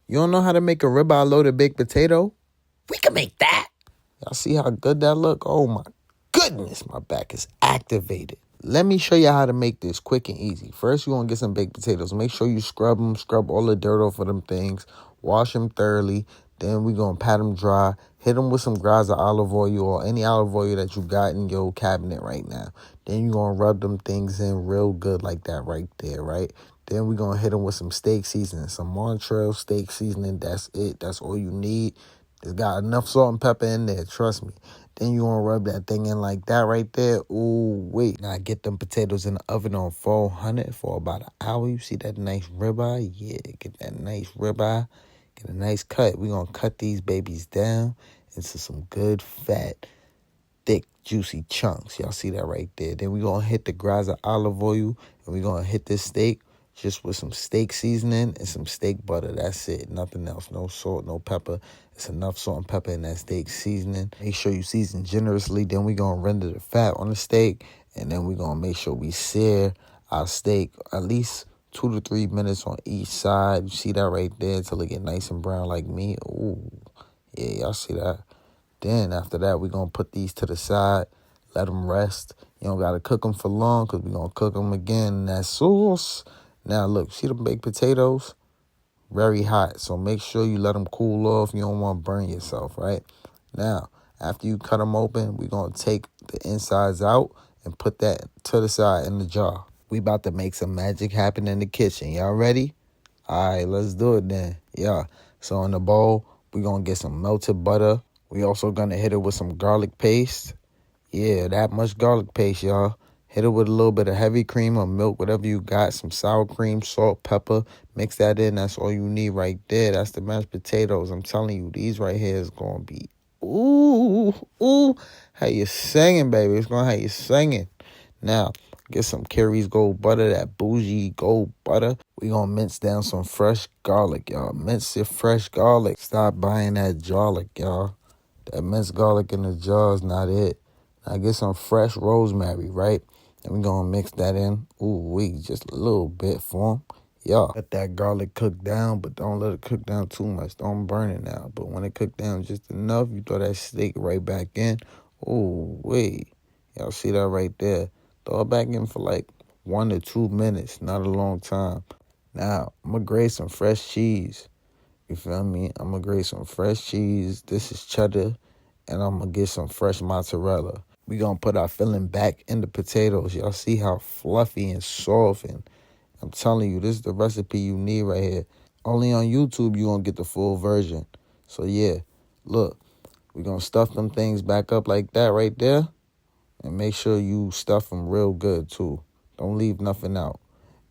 You don't know how to make a ribeye loaded baked potato? We can make that. Y'all see how good that look? Oh my goodness, my back is activated. Let me show you how to make this quick and easy. First, you're going to get some baked potatoes. Make sure you scrub them, scrub all the dirt off of them things. Wash them thoroughly. Then we're going to pat them dry. Hit them with some gras of olive oil or any olive oil that you got in your cabinet right now. Then you're going to rub them things in real good like that right there, right? Then we're going to hit them with some steak seasoning, some Montreal steak seasoning. That's it. That's all you need. It's got enough salt and pepper in there, trust me. Then you want to rub that thing in like that right there. Ooh, wait. Now get them potatoes in the oven on 400 for about an hour. You see that nice ribeye? Yeah, get that nice ribeye. Get a nice cut. We're going to cut these babies down into some good fat, thick, juicy chunks. Y'all see that right there. Then we're going to hit the gras of olive oil, and we're going to hit this steak just with some steak seasoning and some steak butter. That's it. Nothing else. No salt, no pepper. It's enough salt and pepper in that steak seasoning. Make sure you season generously. Then we're going to render the fat on the steak, and then we're going to make sure we sear our steak at least 2 to 3 minutes on each side. You see that right there until it get nice and brown like me. Ooh, yeah, y'all see that? Then after that, we're going to put these to the side, let them rest. You don't got to cook them for long because we're going to cook them again in that sauce. Now, look, see the baked potatoes? Very hot, so make sure you let them cool off. You don't want to burn yourself, right? Now, after you cut them open, we're going to take the insides out and put that to the side in the jar. We about to make some magic happen in the kitchen. Y'all ready? All right, let's do it then. Yeah. So in the bowl, we're going to get some melted butter. We also going to hit it with some garlic paste. Yeah, that much garlic paste, y'all. Hit it with a little bit of heavy cream or milk, whatever you got. Some sour cream, salt, pepper. Mix that in. That's all you need right there. That's the mashed potatoes. I'm telling you, these right here is going to be, ooh, ooh. How you singing, baby? It's going to have you singing. Now, get some Kerry's Gold butter, that bougie gold butter. We going to mince down some fresh garlic, y'all. Mince your fresh garlic. Stop buying that garlic, y'all. That minced garlic in the jar is not it. Now get some fresh rosemary, right? And we're going to mix that in. Ooh, just a little bit for them. Yeah, let that garlic cook down, but don't let it cook down too much. Don't burn it now. But when it cook down just enough, you throw that steak right back in. Ooh, y'all see that right there? Throw it back in for like 1 to 2 minutes, not a long time. Now, I'm going to grate some fresh cheese. You feel me? I'm going to grate some fresh cheese. This is cheddar. And I'm going to get some fresh mozzarella. We going to put our filling back in the potatoes. Y'all see how fluffy and soft. And I'm telling you, this is the recipe you need right here. Only on YouTube you going to get the full version. So, yeah, look. We're going to stuff them things back up like that right there. And make sure you stuff them real good, too. Don't leave nothing out.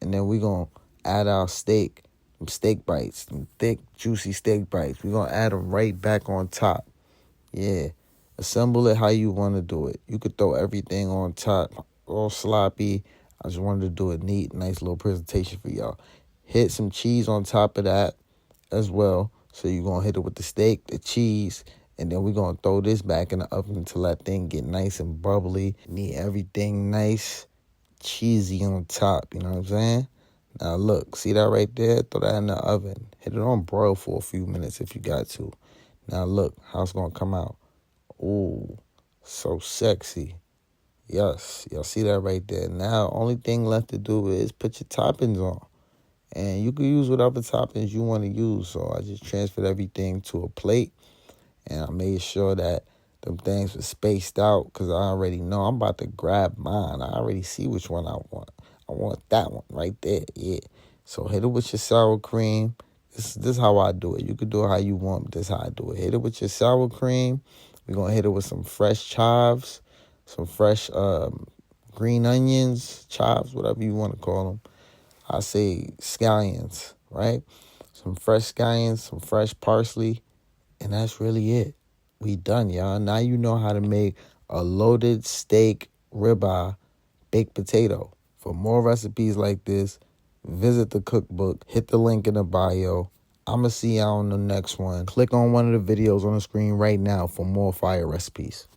And then we're going to add our steak. Some steak bites. Some thick, juicy steak bites. We're going to add them right back on top. Yeah. Assemble it how you want to do it. You could throw everything on top, all sloppy. I just wanted to do it neat, nice little presentation for y'all. Hit some cheese on top of that as well. So you're going to hit it with the steak, the cheese, and then we're going to throw this back in the oven until that thing get nice and bubbly. Need everything nice, cheesy on top, you know what I'm saying? Now look, see that right there? Throw that in the oven. Hit it on broil for a few minutes if you got to. Now look how it's going to come out. Ooh, so sexy. Yes, y'all see that right there. Now, only thing left to do is put your toppings on. And you can use whatever toppings you want to use. So I just transferred everything to a plate. And I made sure that them things were spaced out because I already know I'm about to grab mine. I already see which one I want. I want that one right there, yeah. So hit it with your sour cream. This is how I do it. You can do it how you want, but this is how I do it. Hit it with your sour cream. We're going to hit it with some fresh chives, some fresh green onions, chives, whatever you want to call them. I say scallions, right? Some fresh scallions, some fresh parsley, and that's really it. We done, y'all. Now you know how to make a loaded steak ribeye baked potato. For more recipes like this, visit the cookbook. Hit the link in the bio. I'm going to see y'all on the next one. Click on one of the videos on the screen right now for more fire recipes.